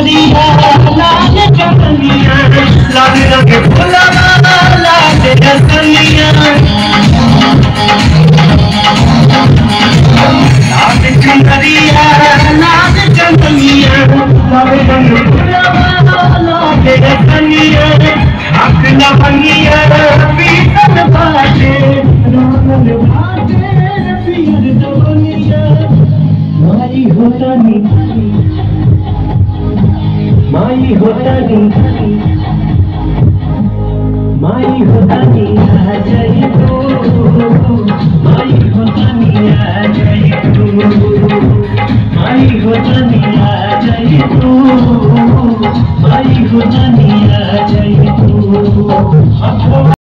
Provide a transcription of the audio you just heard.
लाल चमनिया लाल रंग फुलवा लाल रसनिया लाल चुनरिया लाल चमनिया लाल रंग फुलवा लाल रसनिया अखना बनिया पीतल बाटे रामन बाटे पीर दवनिया माई होतानी माई होतानी आ जाई तू माई होतानी आ जाई तू माई होतानी आ जाई तू माई होतानी आ जाई तू।